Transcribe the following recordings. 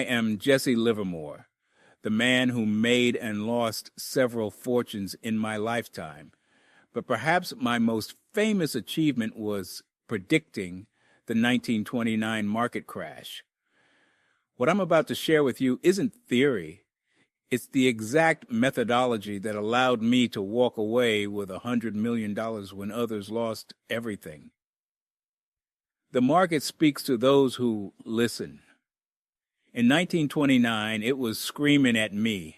am Jesse Livermore, the man who made and lost several fortunes in my lifetime. But perhaps my most famous achievement was predicting the 1929 market crash. What I'm about to share with you isn't theory. It's the exact methodology that allowed me to walk away with $100 million when others lost everything. The market speaks to those who listen. In 1929, it was screaming at me,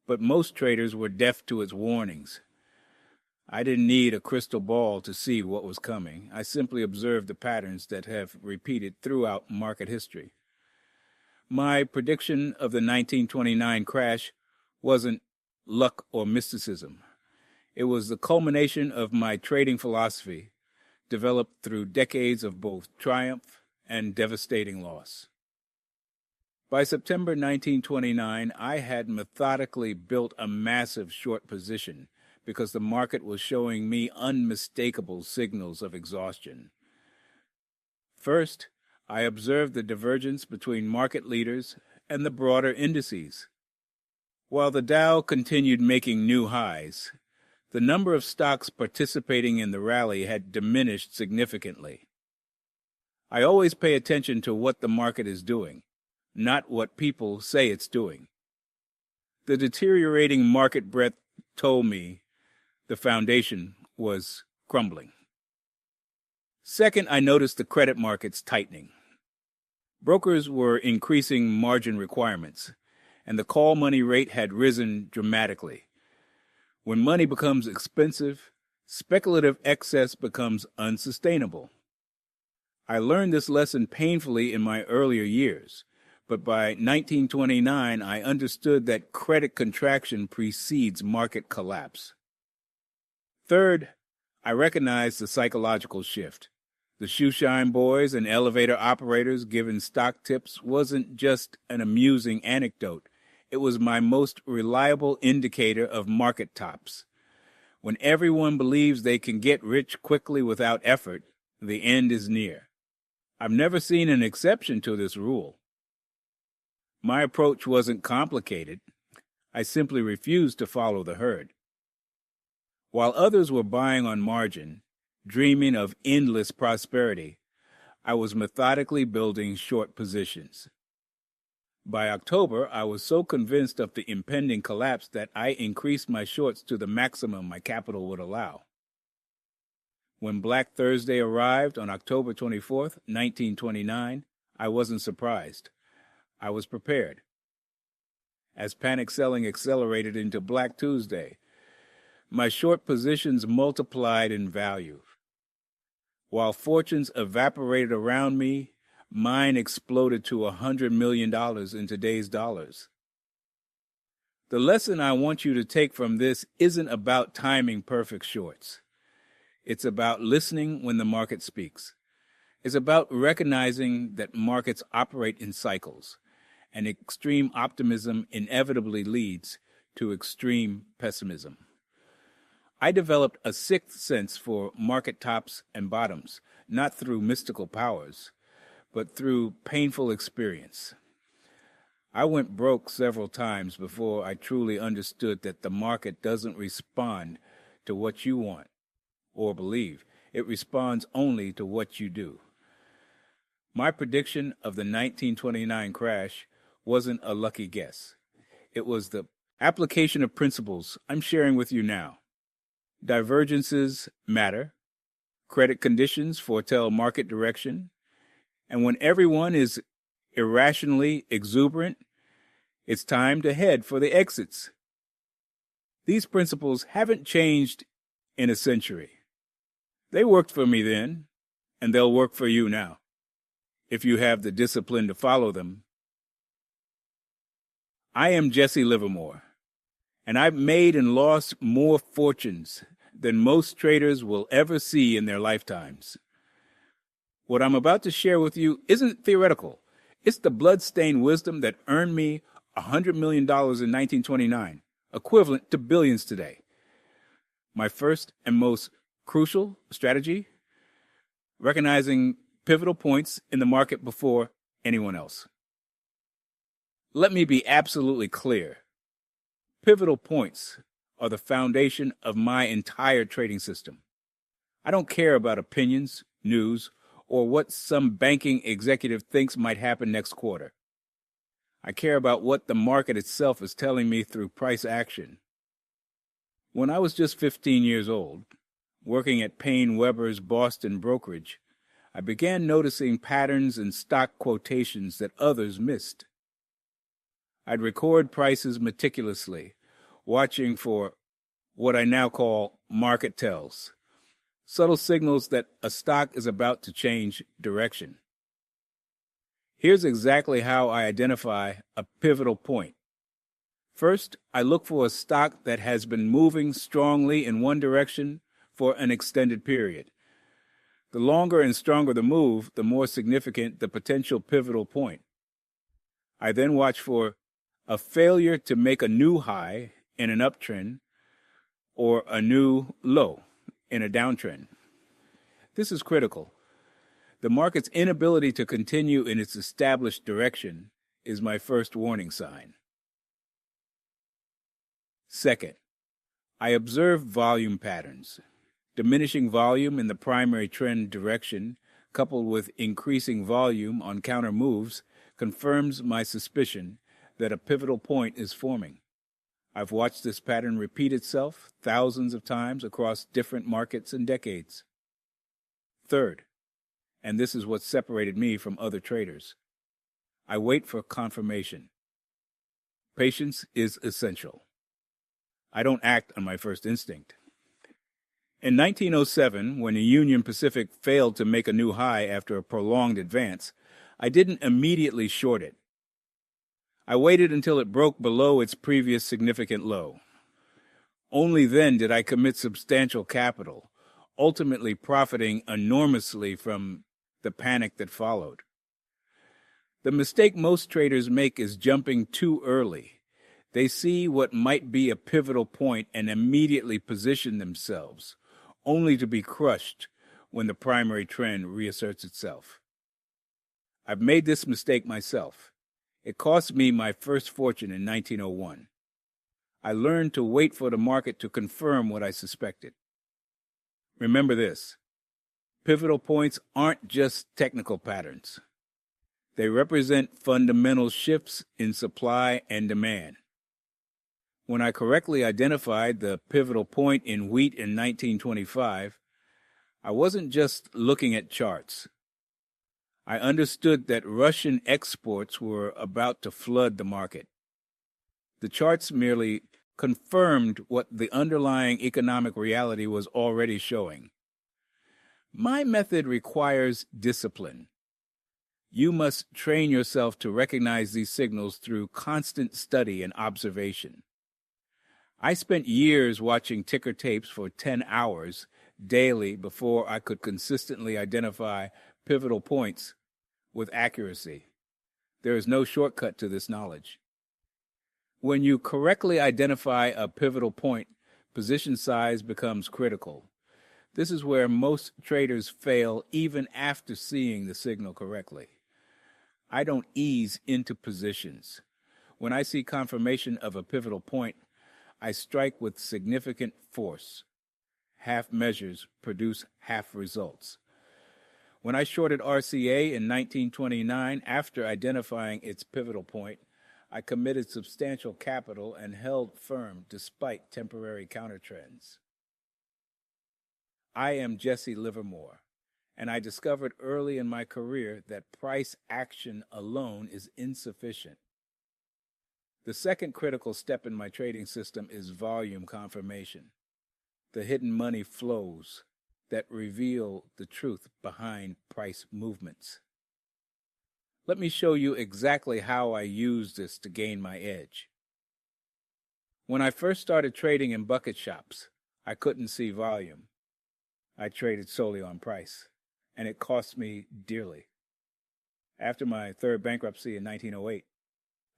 but most traders were deaf to its warnings. I didn't need a crystal ball to see what was coming. I simply observed the patterns that have repeated throughout market history. My prediction of the 1929 crash wasn't luck or mysticism. It was the culmination of my trading philosophy, developed through decades of both triumph and devastating loss. By September 1929, I had methodically built a massive short position because the market was showing me unmistakable signals of exhaustion. First, I observed the divergence between market leaders and the broader indices. While the Dow continued making new highs, the number of stocks participating in the rally had diminished significantly. I always pay attention to what the market is doing, not what people say it's doing. The deteriorating market breadth told me the foundation was crumbling. Second, I noticed the credit markets tightening. Brokers were increasing margin requirements, and the call money rate had risen dramatically. When money becomes expensive, speculative excess becomes unsustainable. I learned this lesson painfully in my earlier years, but by 1929 I understood that credit contraction precedes market collapse. Third, I recognized the psychological shift. The shoeshine boys and elevator operators giving stock tips wasn't just an amusing anecdote. It was my most reliable indicator of market tops. When everyone believes they can get rich quickly without effort, the end is near. I've never seen an exception to this rule. My approach wasn't complicated. I simply refused to follow the herd. While others were buying on margin, dreaming of endless prosperity, I was methodically building short positions. By October, I was so convinced of the impending collapse that I increased my shorts to the maximum my capital would allow. When Black Thursday arrived on October 24th, 1929, I wasn't surprised. I was prepared. As panic selling accelerated into Black Tuesday, my short positions multiplied in value. While fortunes evaporated around me, mine exploded to $100 million in today's dollars. The lesson I want you to take from this isn't about timing perfect shorts. It's about listening when the market speaks. It's about recognizing that markets operate in cycles, and extreme optimism inevitably leads to extreme pessimism. I developed a sixth sense for market tops and bottoms, not through mystical powers, but through painful experience. I went broke several times before I truly understood that the market doesn't respond to what you want or believe. It responds only to what you do. My prediction of the 1929 crash wasn't a lucky guess. It was the application of principles I'm sharing with you now. Divergences matter. Credit conditions foretell market direction. And when everyone is irrationally exuberant, it's time to head for the exits. These principles haven't changed in a century. They worked for me then, and they'll work for you now, if you have the discipline to follow them. I am Jesse Livermore, and I've made and lost more fortunes than most traders will ever see in their lifetimes. What I'm about to share with you isn't theoretical. It's the blood-stained wisdom that earned me $100 million in 1929, equivalent to billions today. My first and most crucial strategy, recognizing pivotal points in the market before anyone else. Let me be absolutely clear. Pivotal points are the foundation of my entire trading system. I don't care about opinions, news, or what some banking executive thinks might happen next quarter. I care about what the market itself is telling me through price action. When I was just 15 years old, working at Payne Weber's Boston brokerage, I began noticing patterns in stock quotations that others missed. I'd record prices meticulously, watching for what I now call market tells, subtle signals that a stock is about to change direction. Here's exactly how I identify a pivotal point. First, I look for a stock that has been moving strongly in one direction for an extended period. The longer and stronger the move, the more significant the potential pivotal point. I then watch for a failure to make a new high in an uptrend or a new low in a downtrend. This is critical. The market's inability to continue in its established direction is my first warning sign. Second, I observe volume patterns. Diminishing volume in the primary trend direction, coupled with increasing volume on counter moves, confirms my suspicion that a pivotal point is forming. I've watched this pattern repeat itself thousands of times across different markets and decades. Third, and this is what separated me from other traders, I wait for confirmation. Patience is essential. I don't act on my first instinct. In 1907, when the Union Pacific failed to make a new high after a prolonged advance, I didn't immediately short it. I waited until it broke below its previous significant low. Only then did I commit substantial capital, ultimately profiting enormously from the panic that followed. The mistake most traders make is jumping too early. They see what might be a pivotal point and immediately position themselves, only to be crushed when the primary trend reasserts itself. I've made this mistake myself. It cost me my first fortune in 1901. I learned to wait for the market to confirm what I suspected. Remember this: pivotal points aren't just technical patterns. They represent fundamental shifts in supply and demand. When I correctly identified the pivotal point in wheat in 1925, I wasn't just looking at charts. I understood that Russian exports were about to flood the market. The charts merely confirmed what the underlying economic reality was already showing. My method requires discipline. You must train yourself to recognize these signals through constant study and observation. I spent years watching ticker tapes for 10 hours daily before I could consistently identify pivotal points with accuracy. There is no shortcut to this knowledge. When you correctly identify a pivotal point, position size becomes critical. This is where most traders fail even after seeing the signal correctly. I don't ease into positions. When I see confirmation of a pivotal point, I strike with significant force. Half measures produce half results. When I shorted RCA in 1929, after identifying its pivotal point, I committed substantial capital and held firm despite temporary countertrends. I am Jesse Livermore, and I discovered early in my career that price action alone is insufficient. The second critical step in my trading system is volume confirmation, the hidden money flows that reveal the truth behind price movements. Let me show you exactly how I use this to gain my edge. When I first started trading in bucket shops, I couldn't see volume. I traded solely on price, and it cost me dearly. After my third bankruptcy in 1908,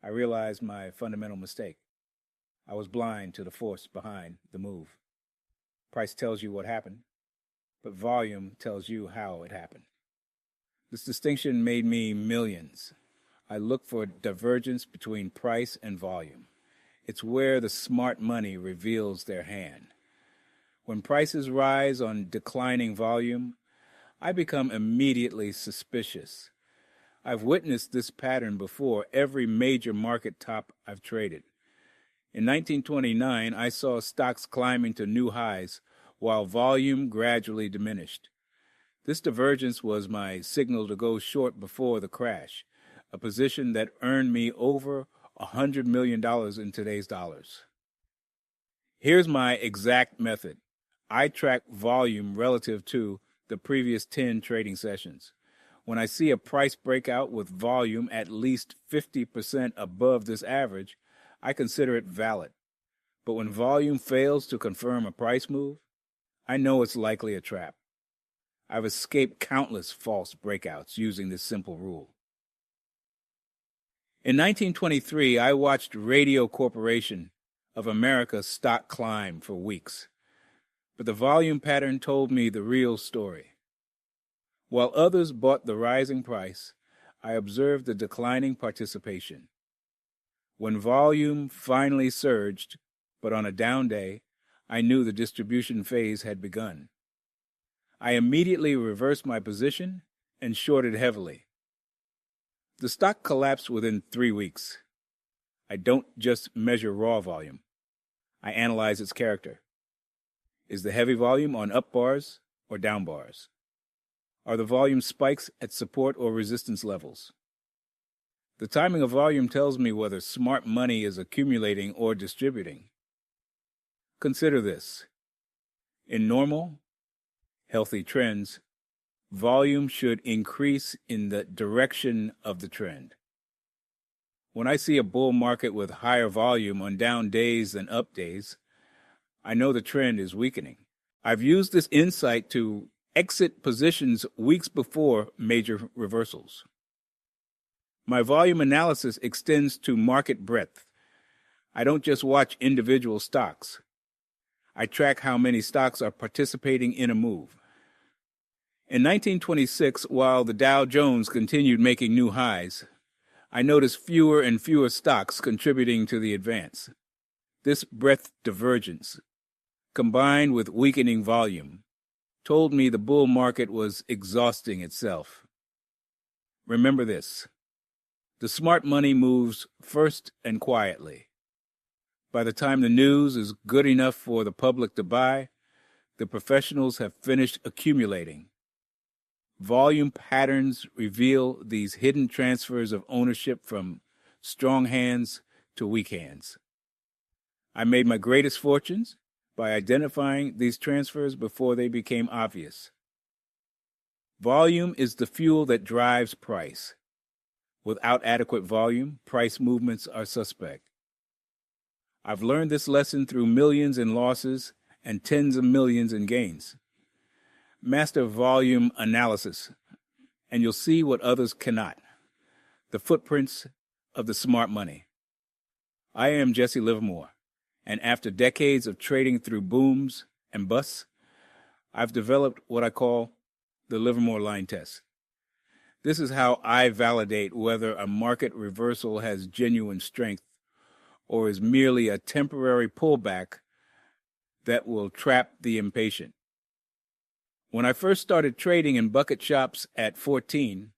I realized my fundamental mistake. I was blind to the force behind the move. Price tells you what happened, but volume tells you how it happened. This distinction made me millions. I look for divergence between price and volume. It's where the smart money reveals their hand. When prices rise on declining volume, I become immediately suspicious. I've witnessed this pattern before every major market top I've traded. In 1929, I saw stocks climbing to new highs while volume gradually diminished. This divergence was my signal to go short before the crash, a position that earned me over $100 million in today's dollars. Here's my exact method. I track volume relative to the previous 10 trading sessions. When I see a price breakout with volume at least 50% above this average, I consider it valid. But when volume fails to confirm a price move, I know it's likely a trap. I've escaped countless false breakouts using this simple rule. In 1923, I watched Radio Corporation of America stock climb for weeks. But the volume pattern told me the real story. While others bought the rising price, I observed the declining participation. When volume finally surged, but on a down day, I knew the distribution phase had begun. I immediately reversed my position and shorted heavily. The stock collapsed within 3 weeks. I don't just measure raw volume. I analyze its character. Is the heavy volume on up bars or down bars? Are the volume spikes at support or resistance levels? The timing of volume tells me whether smart money is accumulating or distributing. Consider this. In normal, healthy trends, volume should increase in the direction of the trend. When I see a bull market with higher volume on down days than up days, I know the trend is weakening. I've used this insight to exit positions weeks before major reversals. My volume analysis extends to market breadth. I don't just watch individual stocks. I track how many stocks are participating in a move. In 1926, while the Dow Jones continued making new highs, I noticed fewer and fewer stocks contributing to the advance. This breadth divergence, combined with weakening volume, told me the bull market was exhausting itself. Remember this. The smart money moves first and quietly. By the time the news is good enough for the public to buy, the professionals have finished accumulating. Volume patterns reveal these hidden transfers of ownership from strong hands to weak hands. I made my greatest fortunes by identifying these transfers before they became obvious. Volume is the fuel that drives price. Without adequate volume, price movements are suspect. I've learned this lesson through millions in losses and tens of millions in gains. Master volume analysis, and you'll see what others cannot. The footprints of the smart money. I am Jesse Livermore, and after decades of trading through booms and busts, I've developed what I call the Livermore line test. This is how I validate whether a market reversal has genuine strength or is merely a temporary pullback that will trap the impatient. When I first started trading in bucket shops at 14,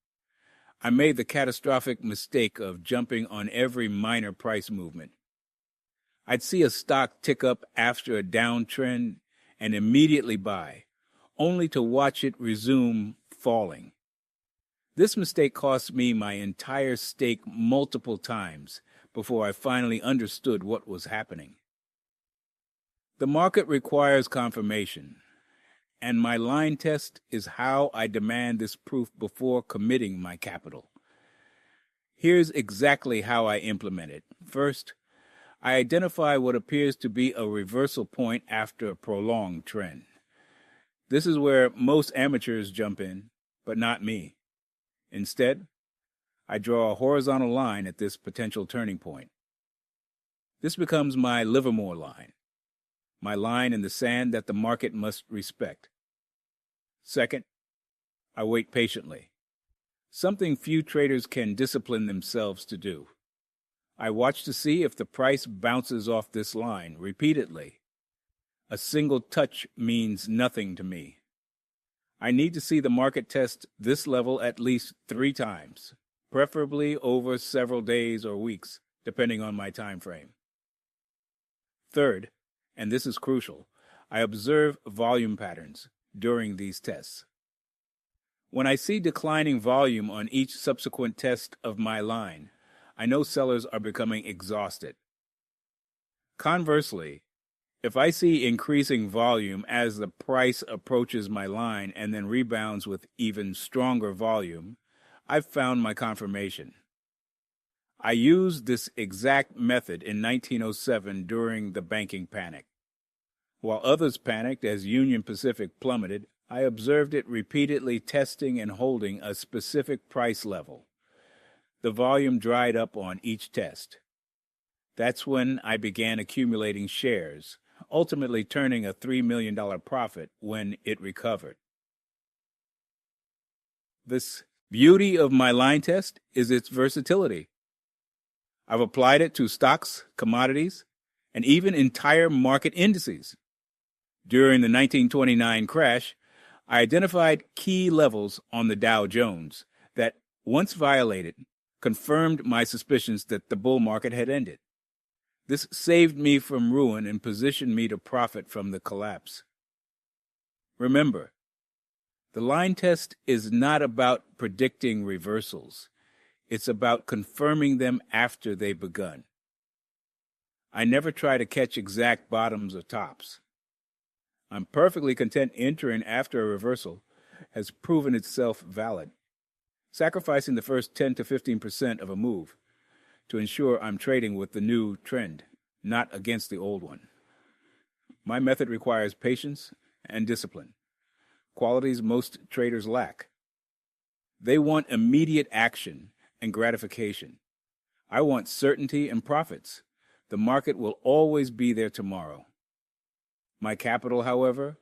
I made the catastrophic mistake of jumping on every minor price movement. I'd see a stock tick up after a downtrend and immediately buy, only to watch it resume falling. This mistake cost me my entire stake multiple times before I finally understood what was happening. The market requires confirmation, and my line test is how I demand this proof before committing my capital. Here's exactly how I implement it. First, I identify what appears to be a reversal point after a prolonged trend. This is where most amateurs jump in, but not me. Instead, I draw a horizontal line at this potential turning point. This becomes my Livermore line, my line in the sand that the market must respect. Second, I wait patiently. something few traders can discipline themselves to do. I watch to see if the price bounces off this line repeatedly. A single touch means nothing to me. I need to see the market test this level at least 3 times, preferably over several days or weeks, depending on my time frame. Third, and this is crucial, I observe volume patterns during these tests. When I see declining volume on each subsequent test of my line, I know sellers are becoming exhausted. Conversely, if I see increasing volume as the price approaches my line and then rebounds with even stronger volume, I've found my confirmation. I used this exact method in 1907 during the banking panic. While others panicked as Union Pacific plummeted, I observed it repeatedly testing and holding a specific price level. The volume dried up on each test. That's when I began accumulating shares, ultimately turning a $3 million profit when it recovered. This beauty of my line test is its versatility. I've applied it to stocks, commodities, and even entire market indices. During the 1929 crash, I identified key levels on the Dow Jones that, once violated, confirmed my suspicions that the bull market had ended. This saved me from ruin and positioned me to profit from the collapse. Remember, the line test is not about predicting reversals. It's about confirming them after they've begun. I never try to catch exact bottoms or tops. I'm perfectly content entering after a reversal has proven itself valid, sacrificing the first 10 to 15% of a move to ensure I'm trading with the new trend, not against the old one. My method requires patience and discipline, qualities most traders lack. They want immediate action and gratification. I want certainty and profits. The market will always be there tomorrow. My capital, however,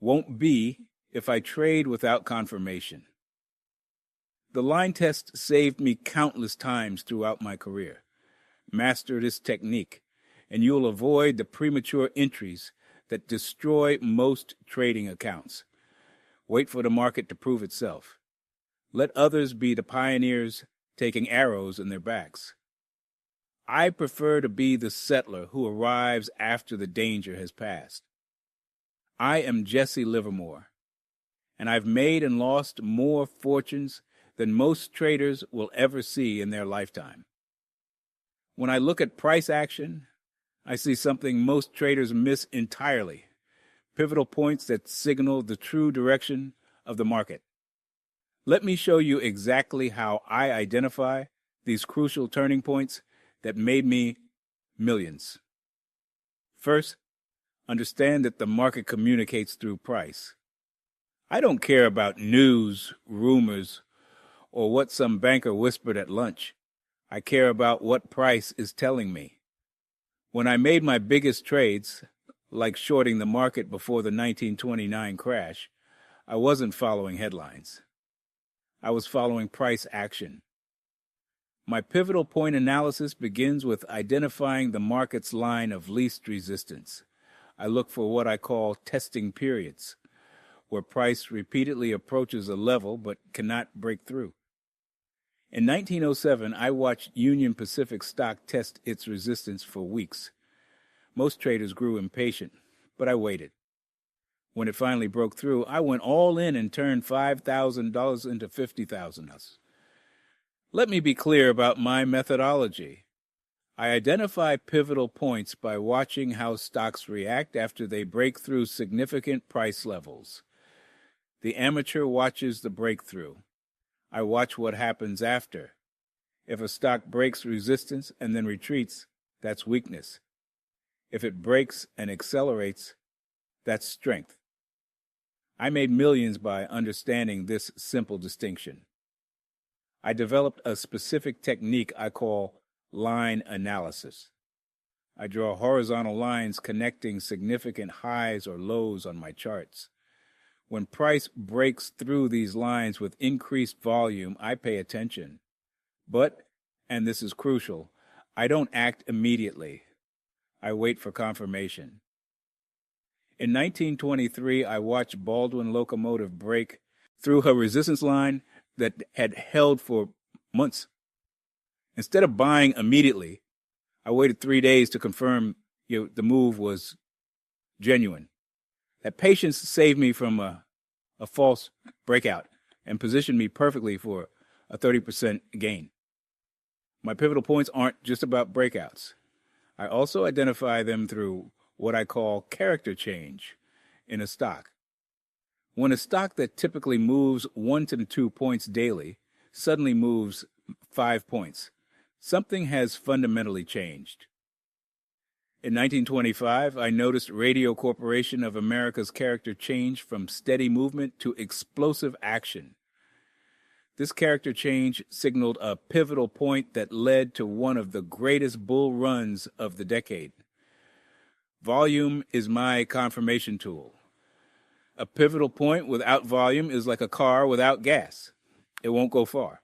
won't be if I trade without confirmation. The line test saved me countless times throughout my career. Master this technique, and you'll avoid the premature entries that destroy most trading accounts. Wait for the market to prove itself. Let others be the pioneers taking arrows in their backs. I prefer to be the settler who arrives after the danger has passed. I am Jesse Livermore, and I've made and lost more fortunes than most traders will ever see in their lifetime. When I look at price action, I see something most traders miss entirely: pivotal points that signal the true direction of the market. Let me show you exactly how I identify these crucial turning points that made me millions. First, understand that the market communicates through price. I don't care about news, rumors, or what some banker whispered at lunch. I care about what price is telling me. When I made my biggest trades, like shorting the market before the 1929 crash, I wasn't following headlines. I was following price action. My pivotal point analysis begins with identifying the market's line of least resistance. I look for what I call testing periods, where price repeatedly approaches a level but cannot break through. In 1907, I watched Union Pacific stock test its resistance for weeks. Most traders grew impatient, but I waited. When it finally broke through, I went all in and turned $5,000 into $50,000. Let me be clear about my methodology. I identify pivotal points by watching how stocks react after they break through significant price levels. The amateur watches the breakthrough. I watch what happens after. If a stock breaks resistance and then retreats, that's weakness. If it breaks and accelerates, that's strength. I made millions by understanding this simple distinction. I developed a specific technique I call line analysis. I draw horizontal lines connecting significant highs or lows on my charts. When price breaks through these lines with increased volume, I pay attention. But, and this is crucial, I don't act immediately. I wait for confirmation. In 1923, I watched Baldwin Locomotive break through her resistance line that had held for months. Instead of buying immediately, I waited 3 days to confirm the move was genuine. That patience saved me from a false breakout and positioned me perfectly for a 30% gain. My pivotal points aren't just about breakouts. I also identify them through what I call character change in a stock. When a stock that typically moves 1 to 2 points daily suddenly moves 5 points, something has fundamentally changed. In 1925, I noticed Radio Corporation of America's character change from steady movement to explosive action. This character change signaled a pivotal point that led to one of the greatest bull runs of the decade. Volume is my confirmation tool. A pivotal point without volume is like a car without gas. It won't go far.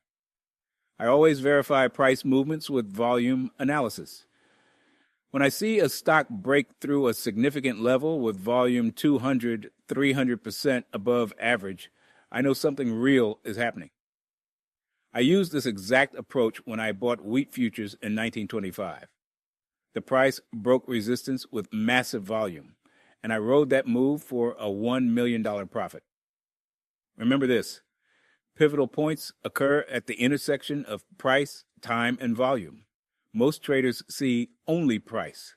I always verify price movements with volume analysis. When I see a stock break through a significant level with volume 200, 300% above average, I know something real is happening. I used this exact approach when I bought wheat futures in 1925. The price broke resistance with massive volume, and I rode that move for a $1 million profit. Remember this, pivotal points occur at the intersection of price, time, and volume. Most traders see only price.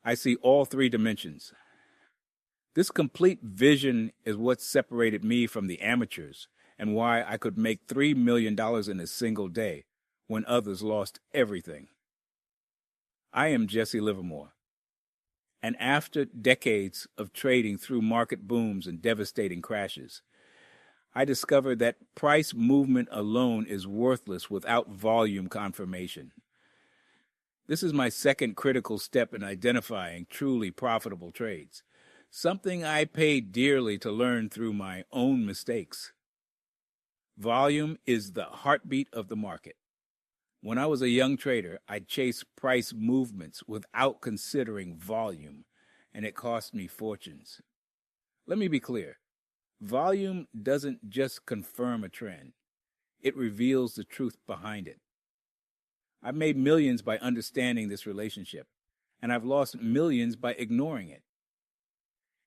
I see all three dimensions. This complete vision is what separated me from the amateurs and why I could make $3 million in a single day when others lost everything. I am Jesse Livermore, and after decades of trading through market booms and devastating crashes, I discovered that price movement alone is worthless without volume confirmation. This is my second critical step in identifying truly profitable trades, something I paid dearly to learn through my own mistakes. Volume is the heartbeat of the market. When I was a young trader, I chased price movements without considering volume, and it cost me fortunes. Let me be clear. Volume doesn't just confirm a trend. It reveals the truth behind it. I've made millions by understanding this relationship, and I've lost millions by ignoring it.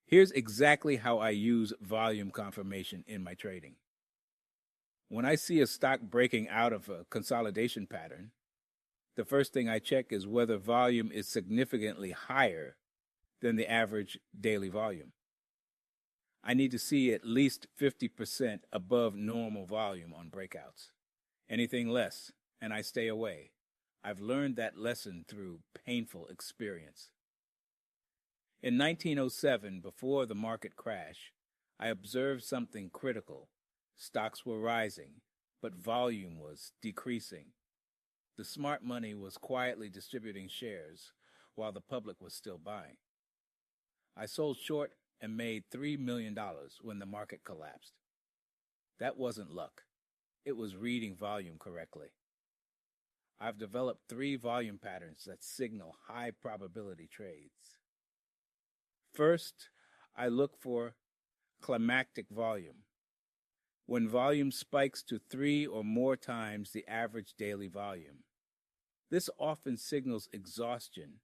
Here's exactly how I use volume confirmation in my trading. When I see a stock breaking out of a consolidation pattern, the first thing I check is whether volume is significantly higher than the average daily volume. I need to see at least 50% above normal volume on breakouts. Anything less, and I stay away. I've learned that lesson through painful experience. In 1907, before the market crash, I observed something critical. Stocks were rising, but volume was decreasing. The smart money was quietly distributing shares while the public was still buying. I sold short and made $3 million when the market collapsed. That wasn't luck. It was reading volume correctly. I've developed 3 volume patterns that signal high probability trades. First, I look for climactic volume. When volume spikes to 3 or more times the average daily volume. This often signals exhaustion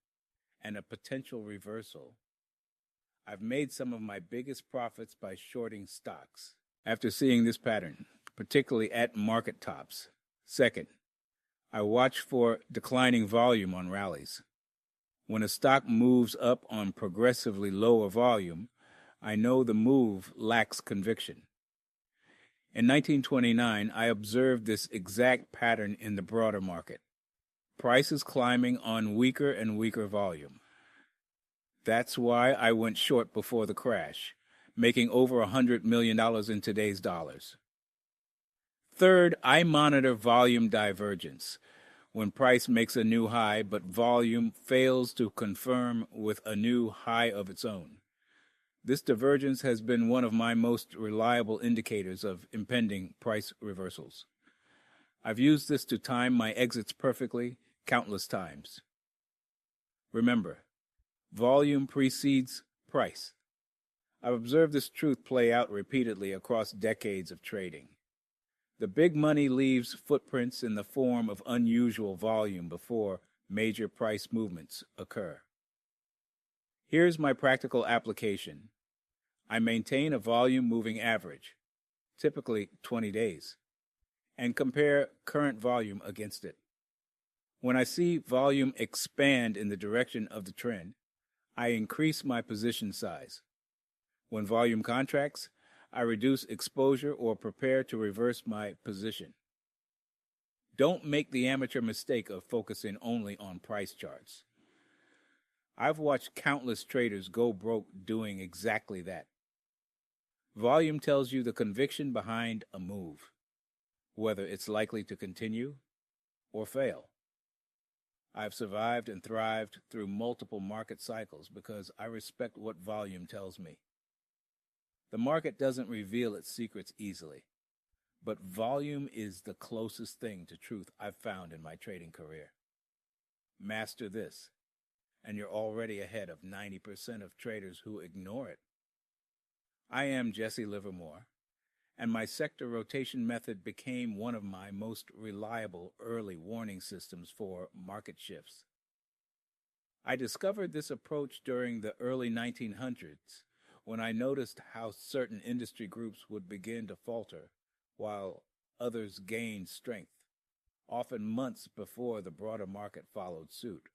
and a potential reversal. I've made some of my biggest profits by shorting stocks after seeing this pattern, particularly at market tops. Second, I watch for declining volume on rallies. When a stock moves up on progressively lower volume, I know the move lacks conviction. In 1929, I observed this exact pattern in the broader market. Prices climbing on weaker and weaker volume. That's why I went short before the crash, making over $100 million in today's dollars. Third, I monitor volume divergence. When price makes a new high, but volume fails to confirm with a new high of its own. This divergence has been one of my most reliable indicators of impending price reversals. I've used this to time my exits perfectly countless times. Remember, volume precedes price. I've observed this truth play out repeatedly across decades of trading. The big money leaves footprints in the form of unusual volume before major price movements occur. Here's my practical application. I maintain a volume moving average, typically 20 days, and compare current volume against it. When I see volume expand in the direction of the trend, I increase my position size. When volume contracts, I reduce exposure or prepare to reverse my position. Don't make the amateur mistake of focusing only on price charts. I've watched countless traders go broke doing exactly that. Volume tells you the conviction behind a move, whether it's likely to continue or fail. I've survived and thrived through multiple market cycles because I respect what volume tells me. The market doesn't reveal its secrets easily, but volume is the closest thing to truth I've found in my trading career. Master this, and you're already ahead of 90% of traders who ignore it. I am Jesse Livermore, and my sector rotation method became one of my most reliable early warning systems for market shifts. I discovered this approach during the early 1900s when I noticed how certain industry groups would begin to falter while others gained strength, often months before the broader market followed suit.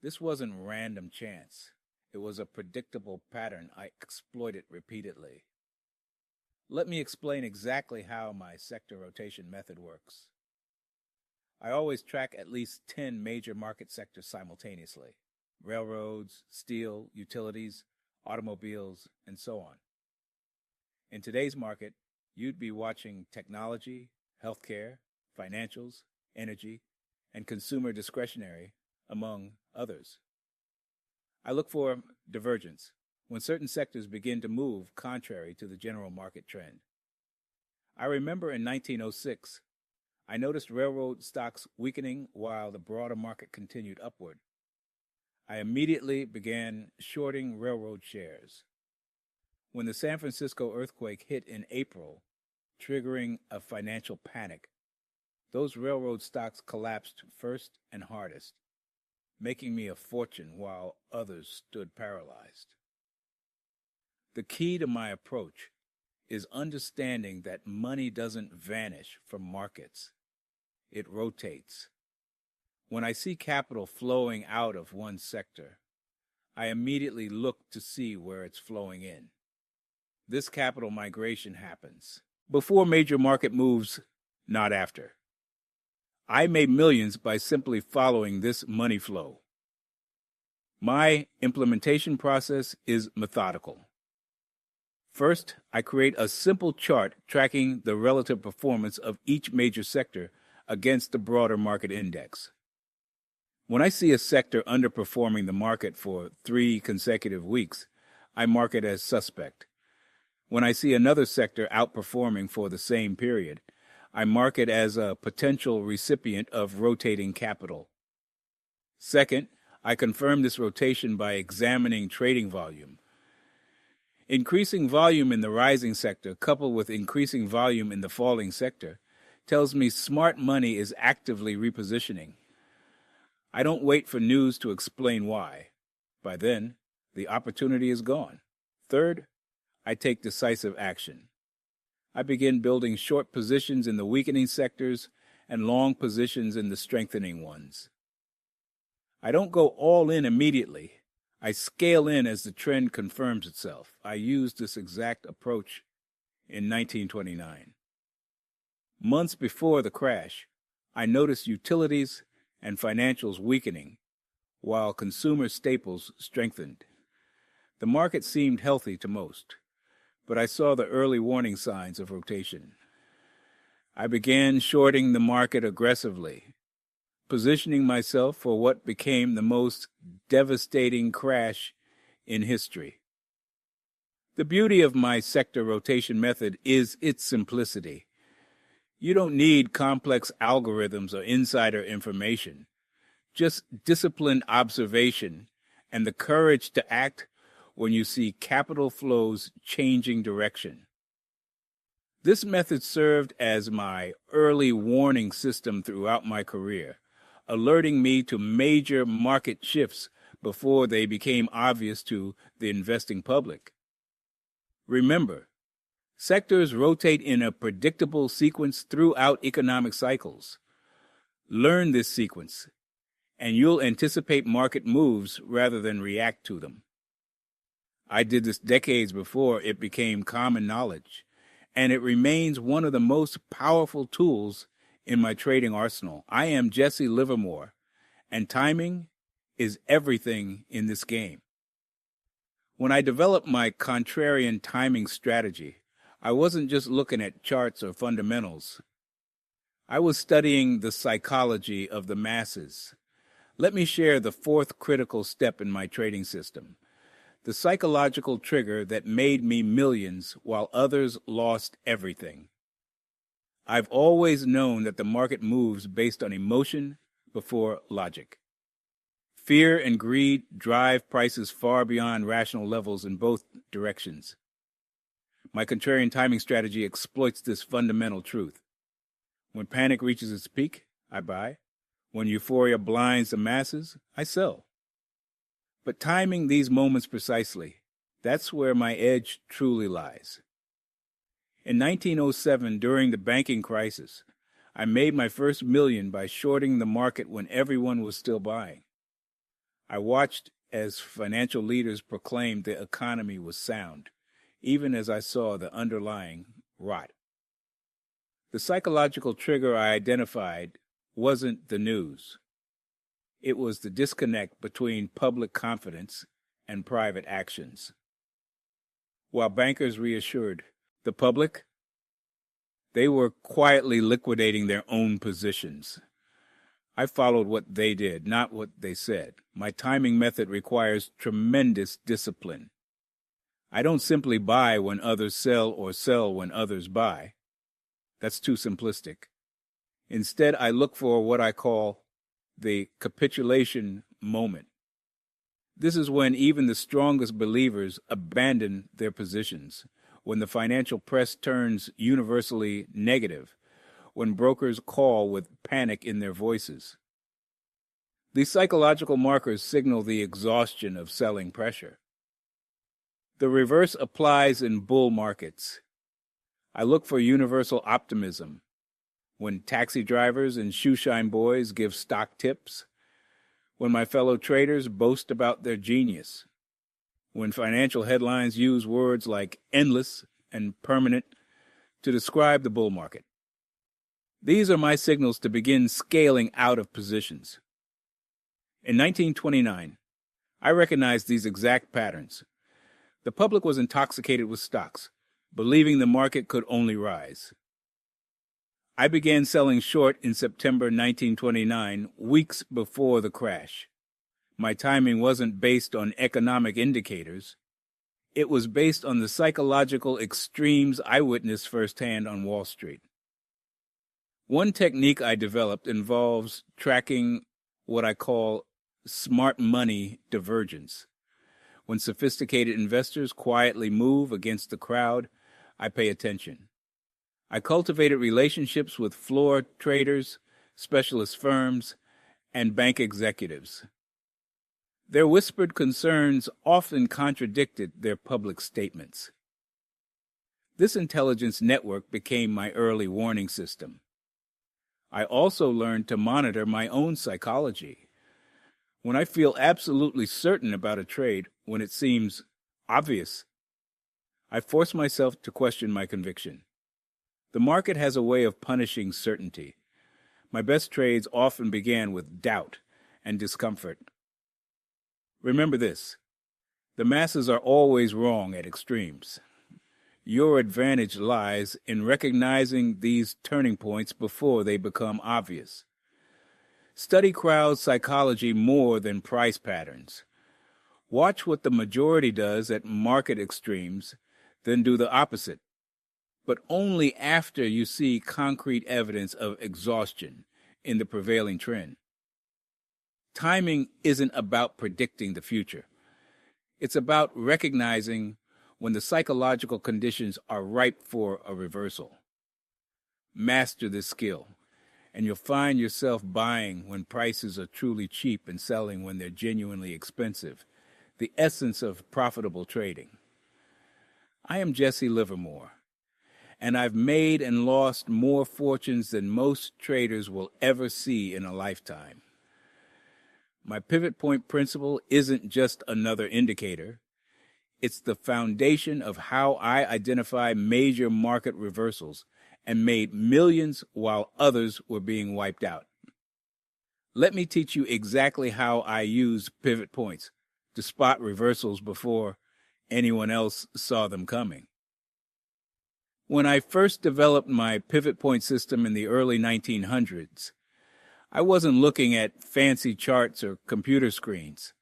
This wasn't random chance. It was a predictable pattern I exploited repeatedly. Let me explain exactly how my sector rotation method works. I always track at least 10 major market sectors simultaneously: railroads, steel, utilities, automobiles, and so on. In today's market, you'd be watching technology, healthcare, financials, energy, and consumer discretionary, among others. I look for divergence when certain sectors begin to move contrary to the general market trend. I remember in 1906, I noticed railroad stocks weakening while the broader market continued upward. I immediately began shorting railroad shares. When the San Francisco earthquake hit in April, triggering a financial panic, those railroad stocks collapsed first and hardest, making me a fortune while others stood paralyzed. The key to my approach is understanding that money doesn't vanish from markets. It rotates. When I see capital flowing out of one sector, I immediately look to see where it's flowing in. This capital migration happens before major market moves, not after. I made millions by simply following this money flow. My implementation process is methodical. First, I create a simple chart tracking the relative performance of each major sector against the broader market index. When I see a sector underperforming the market for 3 consecutive weeks, I mark it as suspect. When I see another sector outperforming for the same period, I mark it as a potential recipient of rotating capital. Second, I confirm this rotation by examining trading volume. Increasing volume in the rising sector, coupled with increasing volume in the falling sector, tells me smart money is actively repositioning. I don't wait for news to explain why. By then, the opportunity is gone. Third, I take decisive action. I begin building short positions in the weakening sectors and long positions in the strengthening ones. I don't go all in immediately. I scale in as the trend confirms itself. I used this exact approach in 1929. Months before the crash, I noticed utilities and financials weakening, while consumer staples strengthened. The market seemed healthy to most, but I saw the early warning signs of rotation. I began shorting the market aggressively, positioning myself for what became the most devastating crash in history. The beauty of my sector rotation method is its simplicity. You don't need complex algorithms or insider information, just disciplined observation and the courage to act when you see capital flows changing direction. This method served as my early warning system throughout my career, alerting me to major market shifts before they became obvious to the investing public. Remember, sectors rotate in a predictable sequence throughout economic cycles. Learn this sequence, and you'll anticipate market moves rather than react to them. I did this decades before it became common knowledge, and it remains one of the most powerful tools in my trading arsenal. I am Jesse Livermore, and timing is everything in this game. When I developed my contrarian timing strategy, I wasn't just looking at charts or fundamentals. I was studying the psychology of the masses. Let me share the fourth critical step in my trading system, the psychological trigger that made me millions while others lost everything. I've always known that the market moves based on emotion before logic. Fear and greed drive prices far beyond rational levels in both directions. My contrarian timing strategy exploits this fundamental truth. When panic reaches its peak, I buy. When euphoria blinds the masses, I sell. But timing these moments precisely, that's where my edge truly lies. In 1907, during the banking crisis, I made my first million by shorting the market when everyone was still buying. I watched as financial leaders proclaimed the economy was sound, even as I saw the underlying rot. The psychological trigger I identified wasn't the news. It was the disconnect between public confidence and private actions. While bankers reassured the public, they were quietly liquidating their own positions. I followed what they did, not what they said. My timing method requires tremendous discipline. I don't simply buy when others sell or sell when others buy. That's too simplistic. Instead, I look for what I call the capitulation moment. This is when even the strongest believers abandon their positions, when the financial press turns universally negative, when brokers call with panic in their voices. These psychological markers signal the exhaustion of selling pressure. The reverse applies in bull markets. I look for universal optimism. When taxi drivers and shoeshine boys give stock tips, when my fellow traders boast about their genius, when financial headlines use words like endless and permanent to describe the bull market. These are my signals to begin scaling out of positions. In 1929, I recognized these exact patterns. The public was intoxicated with stocks, believing the market could only rise. I began selling short in September 1929, weeks before the crash. My timing wasn't based on economic indicators. It was based on the psychological extremes I witnessed firsthand on Wall Street. One technique I developed involves tracking what I call smart money divergence. When sophisticated investors quietly move against the crowd, I pay attention. I cultivated relationships with floor traders, specialist firms, and bank executives. Their whispered concerns often contradicted their public statements. This intelligence network became my early warning system. I also learned to monitor my own psychology. When I feel absolutely certain about a trade, when it seems obvious, I force myself to question my conviction. The market has a way of punishing certainty. My best trades often began with doubt and discomfort. Remember this: the masses are always wrong at extremes. Your advantage lies in recognizing these turning points before they become obvious. Study crowd psychology more than price patterns. Watch what the majority does at market extremes Then do the opposite, but only after you see concrete evidence of exhaustion in the prevailing trend. Timing isn't about predicting the future. It's about recognizing when the psychological conditions are ripe for a reversal. Master this skill, and you'll find yourself buying when prices are truly cheap and selling when they're genuinely expensive, the essence of profitable trading. I am Jesse Livermore, and I've made and lost more fortunes than most traders will ever see in a lifetime. My pivot point principle isn't just another indicator. It's the foundation of how I identify major market reversals and made millions while others were being wiped out. Let me teach you exactly how I use pivot points to spot reversals before anyone else saw them coming. When I first developed my pivot point system in the early 1900s, I wasn't looking at fancy charts or computer screens.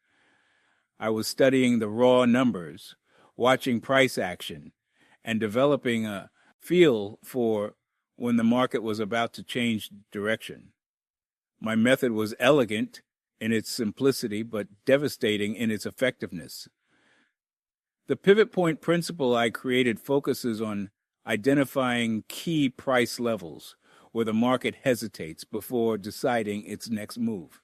I was studying the raw numbers, watching price action, and developing a feel for when the market was about to change direction. My method was elegant in its simplicity, but devastating in its effectiveness. The pivot point principle I created focuses on identifying key price levels where the market hesitates before deciding its next move.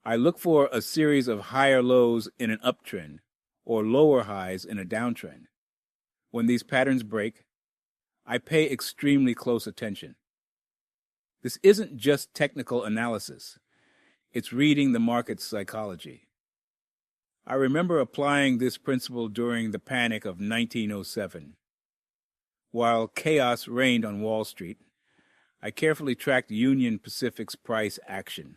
I look for a series of higher lows in an uptrend or lower highs in a downtrend. When these patterns break, I pay extremely close attention. This isn't just technical analysis. It's reading the market's psychology. I remember applying this principle during the panic of 1907. While chaos reigned on Wall Street, I carefully tracked Union Pacific's price action.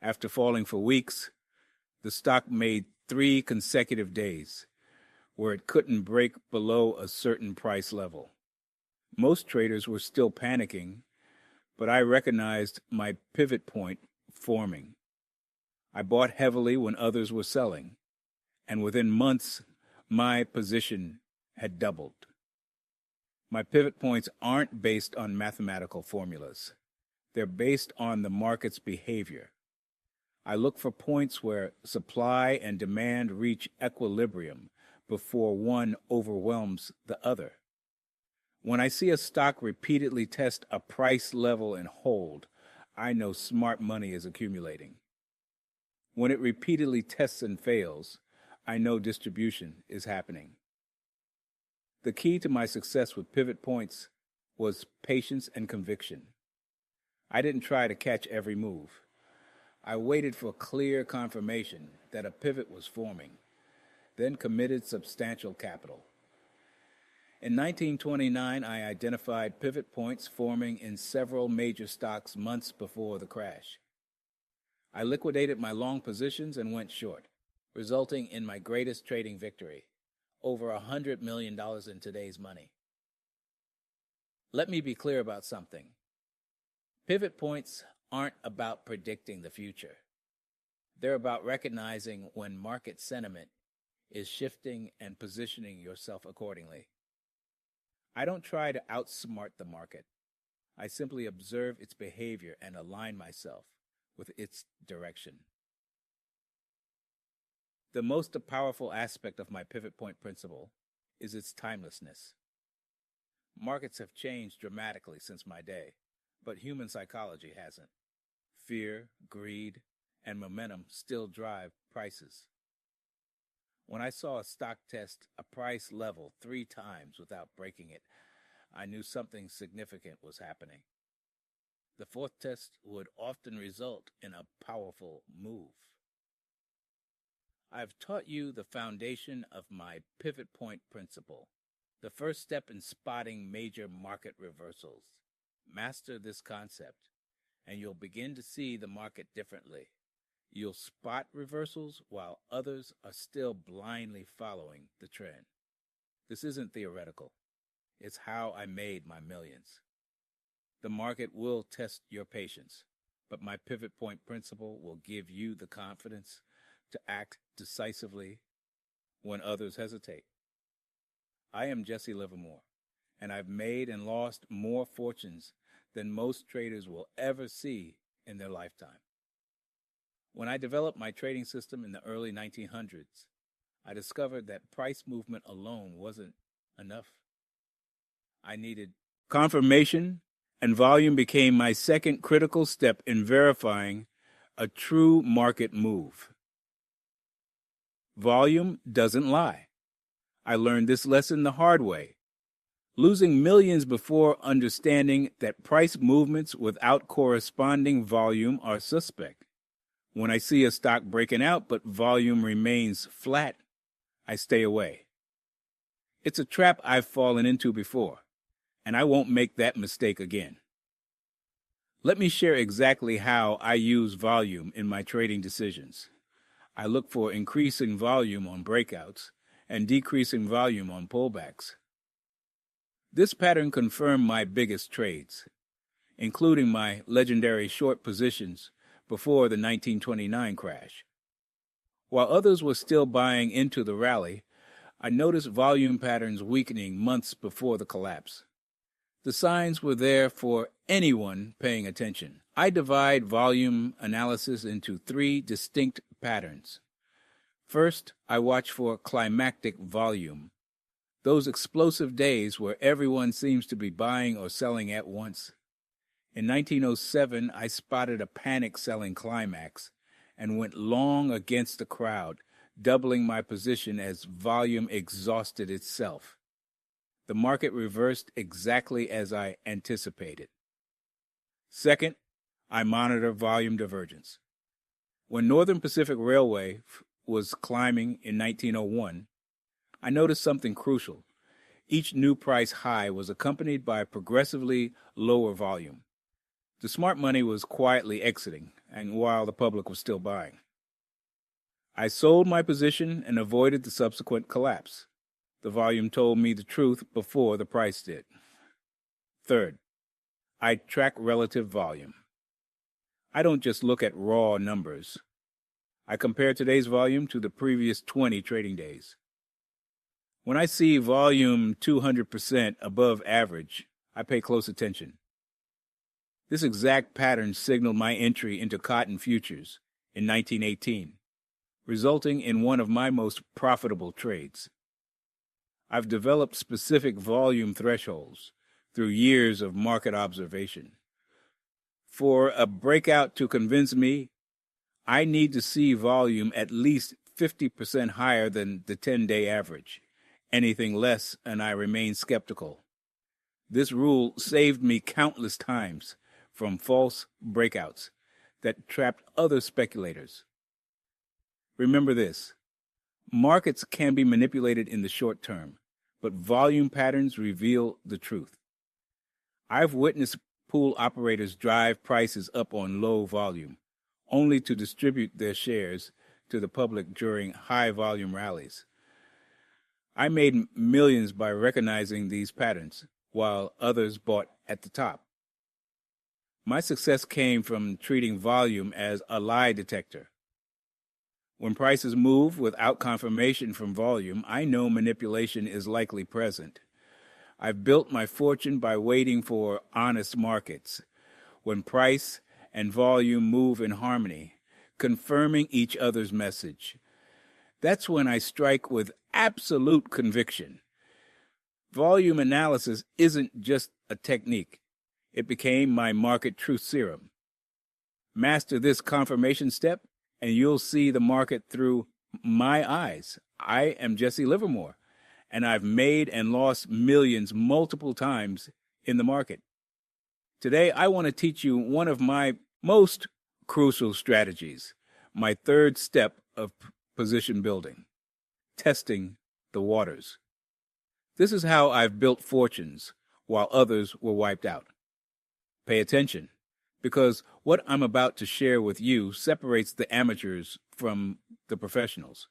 After falling for weeks, the stock made 3 consecutive days where it couldn't break below a certain price level. Most traders were still panicking, but I recognized my pivot point forming. I bought heavily when others were selling, and within months, my position had doubled. My pivot points aren't based on mathematical formulas. They're based on the market's behavior. I look for points where supply and demand reach equilibrium before one overwhelms the other. When I see a stock repeatedly test a price level and hold, I know smart money is accumulating. When it repeatedly tests and fails, I know distribution is happening. The key to my success with pivot points was patience and conviction. I didn't try to catch every move. I waited for clear confirmation that a pivot was forming, then committed substantial capital. In 1929, I identified pivot points forming in several major stocks months before the crash. I liquidated my long positions and went short, resulting in my greatest trading victory, over $100 million in today's money. Let me be clear about something. Pivot points aren't about predicting the future. They're about recognizing when market sentiment is shifting and positioning yourself accordingly. I don't try to outsmart the market. I simply observe its behavior and align myself with its direction. The most powerful aspect of my pivot point principle is its timelessness. Markets have changed dramatically since my day, but human psychology hasn't. Fear, greed, and momentum still drive prices. When I saw a stock test a price level 3 times without breaking it, I knew something significant was happening. The 4th test would often result in a powerful move. I've taught you the foundation of my pivot point principle, the first step in spotting major market reversals. Master this concept, and you'll begin to see the market differently. You'll spot reversals while others are still blindly following the trend. This isn't theoretical. It's how I made my millions. The market will test your patience, but my pivot point principle will give you the confidence to act decisively when others hesitate. I am Jesse Livermore, and I've made and lost more fortunes than most traders will ever see in their lifetime. When I developed my trading system in the early 1900s, I discovered that price movement alone wasn't enough. I needed confirmation, and volume became my second critical step in verifying a true market move. Volume doesn't lie. I learned this lesson the hard way, losing millions before understanding that price movements without corresponding volume are suspect. When I see a stock breaking out but volume remains flat, I stay away. It's a trap I've fallen into before, and I won't make that mistake again. Let me share exactly how I use volume in my trading decisions. I look for increasing volume on breakouts and decreasing volume on pullbacks. This pattern confirmed my biggest trades, including my legendary short positions before the 1929 crash. While others were still buying into the rally, I noticed volume patterns weakening months before the collapse. The signs were there for anyone paying attention. I divide volume analysis into three distinct patterns. First, I watch for climactic volume, those explosive days where everyone seems to be buying or selling at once. In 1907, I spotted a panic-selling climax and went long against the crowd, doubling my position as volume exhausted itself. The market reversed exactly as I anticipated. Second, I monitor volume divergence. When Northern Pacific Railway was climbing in 1901, I noticed something crucial. Each new price high was accompanied by progressively lower volume. The smart money was quietly exiting, and while the public was still buying. I sold my position and avoided the subsequent collapse. The volume told me the truth before the price did. Third, I track relative volume. I don't just look at raw numbers. I compare today's volume to the previous 20 trading days. When I see volume 200% above average, I pay close attention. This exact pattern signaled my entry into cotton futures in 1918, resulting in one of my most profitable trades. I've developed specific volume thresholds through years of market observation. For a breakout to convince me, I need to see volume at least 50% higher than the 10-day average. Anything less, and I remain skeptical. This rule saved me countless times from false breakouts that trapped other speculators. Remember this: markets can be manipulated in the short term, but volume patterns reveal the truth. I've witnessed pool operators drive prices up on low volume, only to distribute their shares to the public during high-volume rallies. I made millions by recognizing these patterns, while others bought at the top. My success came from treating volume as a lie detector. When prices move without confirmation from volume, I know manipulation is likely present. I've built my fortune by waiting for honest markets, when price and volume move in harmony, confirming each other's message. That's when I strike with absolute conviction. Volume analysis isn't just a technique. It became my market truth serum. Master this confirmation step, and you'll see the market through my eyes. I am Jesse Livermore, and I've made and lost millions multiple times in the market. Today, I want to teach you one of my most crucial strategies, my third step of position building: testing the waters. This is how I've built fortunes while others were wiped out. Pay attention, because what I'm about to share with you separates the amateurs from the professionals.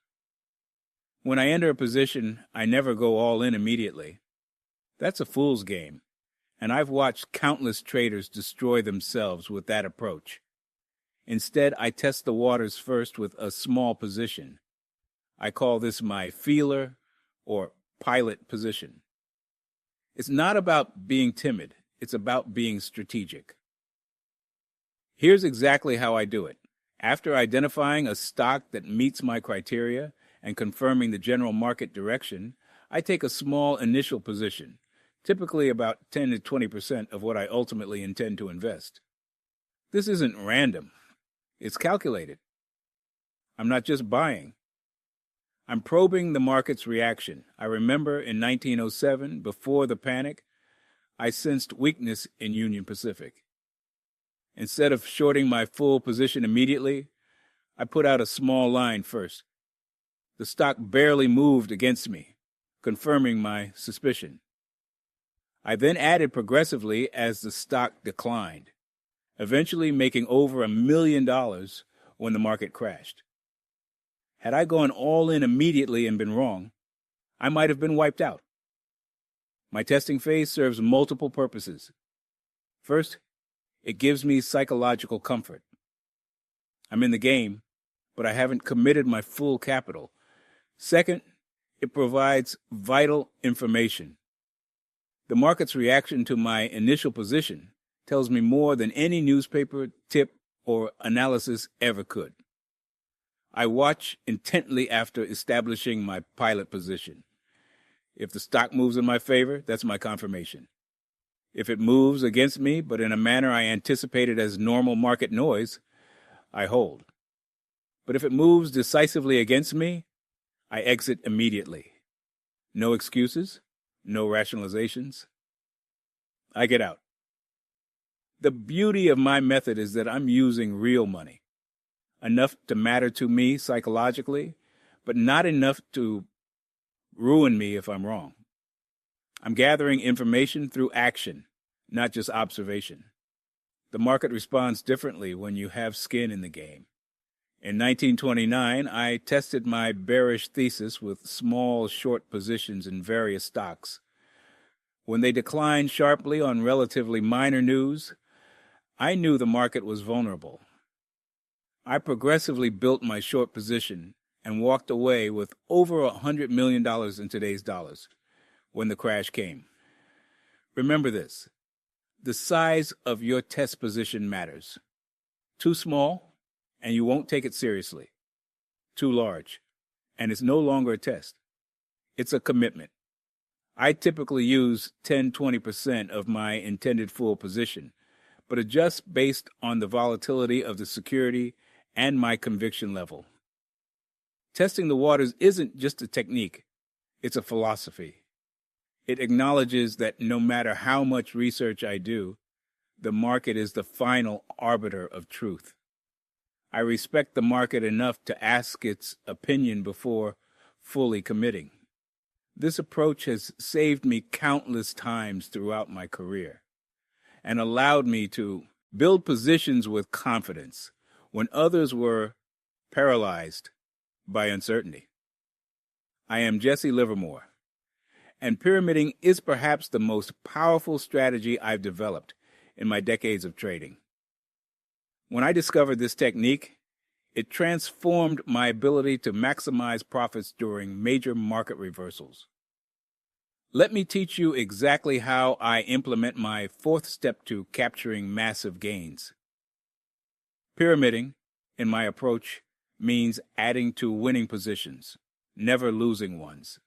When I enter a position, I never go all in immediately. That's a fool's game, and I've watched countless traders destroy themselves with that approach. Instead, I test the waters first with a small position. I call this my feeler or pilot position. It's not about being timid. It's about being strategic. Here's exactly how I do it. After identifying a stock that meets my criteria and confirming the general market direction, I take a small initial position, typically about 10 to 20% of what I ultimately intend to invest. This isn't random. It's calculated. I'm not just buying. I'm probing the market's reaction. I remember in 1907, before the panic, I sensed weakness in Union Pacific. Instead of shorting my full position immediately, I put out a small line first. The stock barely moved against me, confirming my suspicion. I then added progressively as the stock declined, eventually making over $1 million when the market crashed. Had I gone all in immediately and been wrong, I might have been wiped out. My testing phase serves multiple purposes. First, it gives me psychological comfort. I'm in the game, but I haven't committed my full capital. Second, it provides vital information. The market's reaction to my initial position tells me more than any newspaper, tip, or analysis ever could. I watch intently after establishing my pilot position. If the stock moves in my favor, that's my confirmation. If it moves against me, but in a manner I anticipated as normal market noise, I hold. But if it moves decisively against me, I exit immediately. No excuses, no rationalizations. I get out. The beauty of my method is that I'm using real money, enough to matter to me psychologically, but not enough to ruin me if I'm wrong. I'm gathering information through action, not just observation. The market responds differently when you have skin in the game. In 1929, I tested my bearish thesis with small short positions in various stocks. When they declined sharply on relatively minor news, I knew the market was vulnerable. I progressively built my short position and walked away with over $100 million in today's dollars when the crash came. Remember this: the size of your test position matters. Too small, and you won't take it seriously. Too large, and it's no longer a test. It's a commitment. I typically use 10-20% of my intended full position, but adjust based on the volatility of the security and my conviction level. Testing the waters isn't just a technique, it's a philosophy. It acknowledges that no matter how much research I do, the market is the final arbiter of truth. I respect the market enough to ask its opinion before fully committing. This approach has saved me countless times throughout my career and allowed me to build positions with confidence when others were paralyzed by uncertainty. I am Jesse Livermore, and pyramiding is perhaps the most powerful strategy I've developed in my decades of trading. When I discovered this technique, it transformed my ability to maximize profits during major market reversals. Let me teach you exactly how I implement my fourth step to capturing massive gains. Pyramiding, in my approach, means adding to winning positions, never losing ones.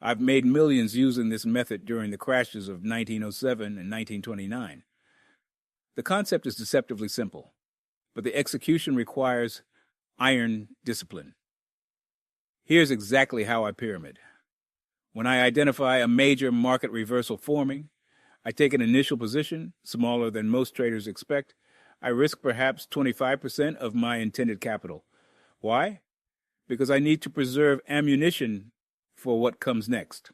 I've made millions using this method during the crashes of 1907 and 1929. The concept is deceptively simple, but the execution requires iron discipline. Here's exactly how I pyramid. When I identify a major market reversal forming, I take an initial position, smaller than most traders expect. I risk perhaps 25% of my intended capital. Why? Because I need to preserve ammunition for what comes next.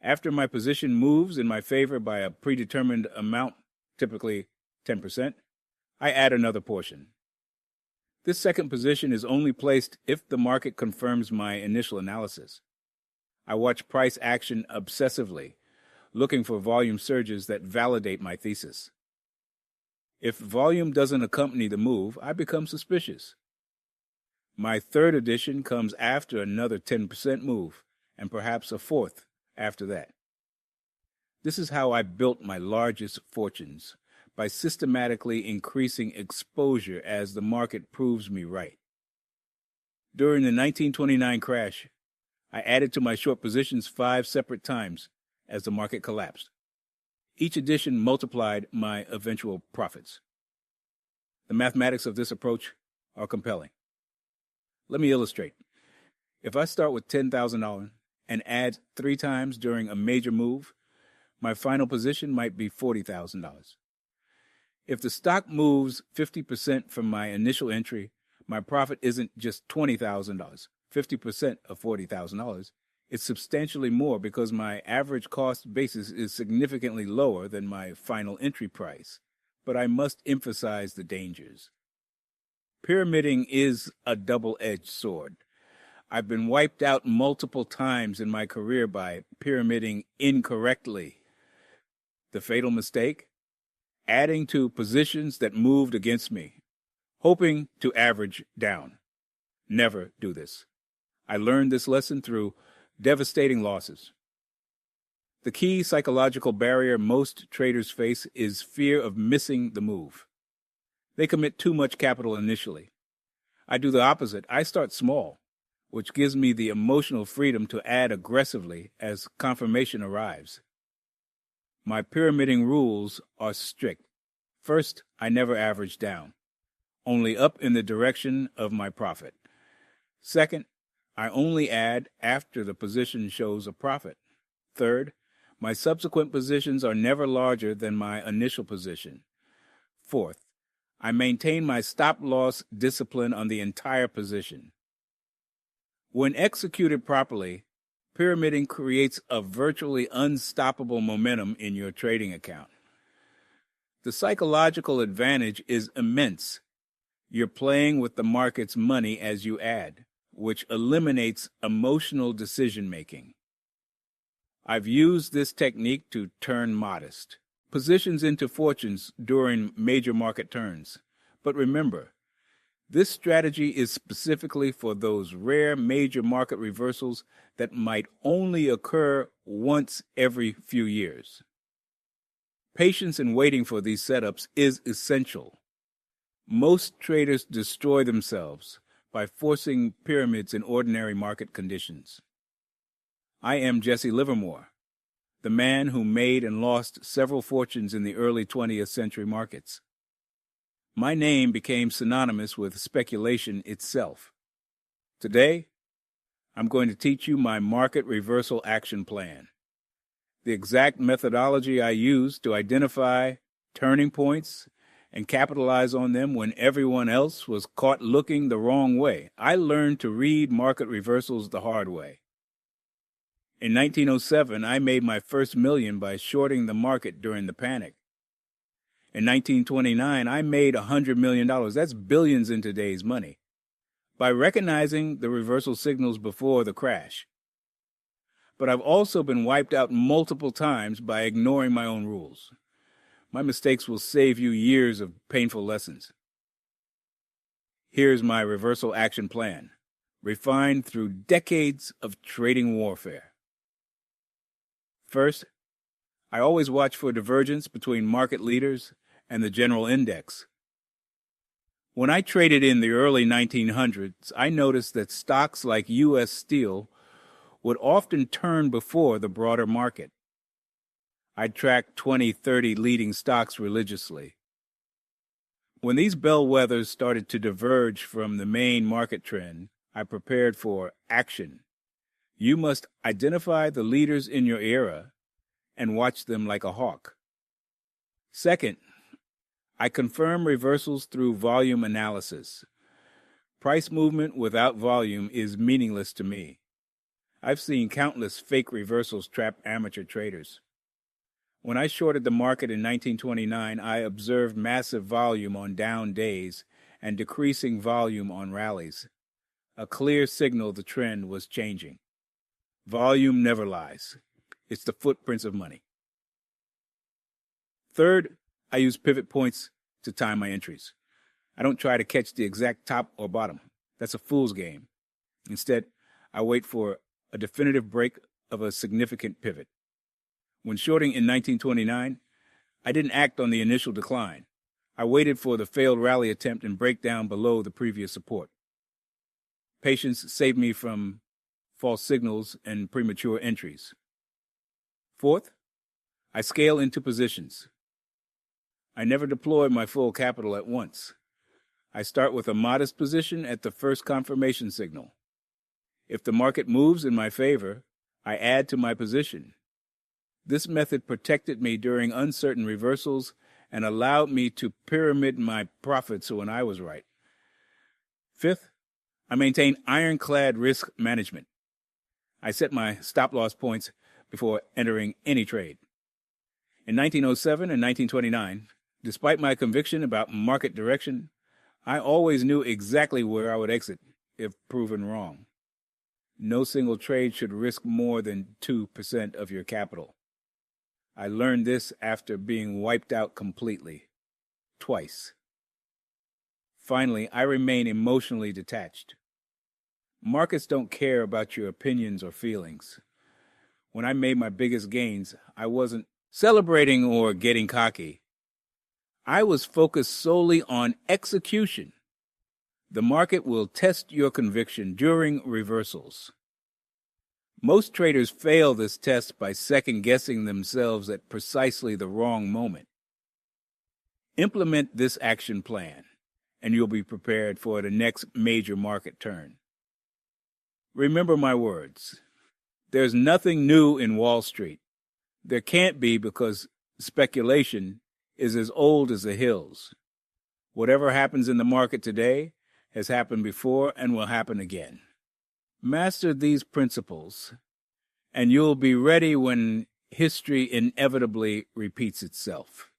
After my position moves in my favor by a predetermined amount, typically 10%, I add another portion. This second position is only placed if the market confirms my initial analysis. I watch price action obsessively, looking for volume surges that validate my thesis. If volume doesn't accompany the move, I become suspicious. My third addition comes after another 10% move, and perhaps a fourth after that. This is how I built my largest fortunes, by systematically increasing exposure as the market proves me right. During the 1929 crash, I added to my short positions 5 separate times as the market collapsed. Each addition multiplied my eventual profits. The mathematics of this approach are compelling. Let me illustrate. If I start with $10,000 and add 3 times during a major move, my final position might be $40,000. If the stock moves 50% from my initial entry, my profit isn't just $20,000, 50% of $40,000. It's substantially more because my average cost basis is significantly lower than my final entry price. But I must emphasize the dangers. Pyramiding is a double-edged sword. I've been wiped out multiple times in my career by pyramiding incorrectly. The fatal mistake? Adding to positions that moved against me, hoping to average down. Never do this. I learned this lesson through devastating losses. The key psychological barrier most traders face is fear of missing the move. They commit too much capital initially. I do the opposite. I start small, which gives me the emotional freedom to add aggressively as confirmation arrives. My pyramiding rules are strict. First, I never average down, only up in the direction of my profit. Second, I only add after the position shows a profit. Third, my subsequent positions are never larger than my initial position. Fourth, I maintain my stop-loss discipline on the entire position. When executed properly, pyramiding creates a virtually unstoppable momentum in your trading account. The psychological advantage is immense. You're playing with the market's money as you add, which eliminates emotional decision-making. I've used this technique to turn modest positions into fortunes during major market turns. But remember, this strategy is specifically for those rare major market reversals that might only occur once every few years. Patience in waiting for these setups is essential. Most traders destroy themselves by forcing pyramids in ordinary market conditions. I am Jesse Livermore, the man who made and lost several fortunes in the early 20th century markets. My name became synonymous with speculation itself. Today, I'm going to teach you my market reversal action plan, the exact methodology I use to identify turning points and capitalize on them when everyone else was caught looking the wrong way. I learned to read market reversals the hard way. In 1907, I made my first million by shorting the market during the panic. In 1929, I made $100 million. That's billions in today's money, by recognizing the reversal signals before the crash. But I've also been wiped out multiple times by ignoring my own rules. My mistakes will save you years of painful lessons. Here's my reversal action plan, refined through decades of trading warfare. First, I always watch for divergence between market leaders and the general index. When I traded in the early 1900s, I noticed that stocks like U.S. Steel would often turn before the broader market. I tracked 20, 30 leading stocks religiously. When these bellwethers started to diverge from the main market trend, I prepared for action. You must identify the leaders in your era and watch them like a hawk. Second, I confirm reversals through volume analysis. Price movement without volume is meaningless to me. I've seen countless fake reversals trap amateur traders. When I shorted the market in 1929, I observed massive volume on down days and decreasing volume on rallies, a clear signal the trend was changing. Volume never lies. It's the footprints of money. Third, I use pivot points to time my entries. I don't try to catch the exact top or bottom. That's a fool's game. Instead, I wait for a definitive break of a significant pivot. When shorting in 1929, I didn't act on the initial decline. I waited for the failed rally attempt and breakdown below the previous support. Patience saved me from false signals and premature entries. Fourth, I scale into positions. I never deploy my full capital at once. I start with a modest position at the first confirmation signal. If the market moves in my favor, I add to my position. This method protected me during uncertain reversals and allowed me to pyramid my profits when I was right. Fifth, I maintain ironclad risk management. I set my stop-loss points before entering any trade. In 1907 and 1929, despite my conviction about market direction, I always knew exactly where I would exit if proven wrong. No single trade should risk more than 2% of your capital. I learned this after being wiped out completely, twice. Finally, I remain emotionally detached. Markets don't care about your opinions or feelings. When I made my biggest gains, I wasn't celebrating or getting cocky. I was focused solely on execution. The market will test your conviction during reversals. Most traders fail this test by second-guessing themselves at precisely the wrong moment. Implement this action plan, and you'll be prepared for the next major market turn. Remember my words. There's nothing new in Wall Street. There can't be because speculation is as old as the hills. Whatever happens in the market today has happened before and will happen again. Master these principles, and you'll be ready when history inevitably repeats itself.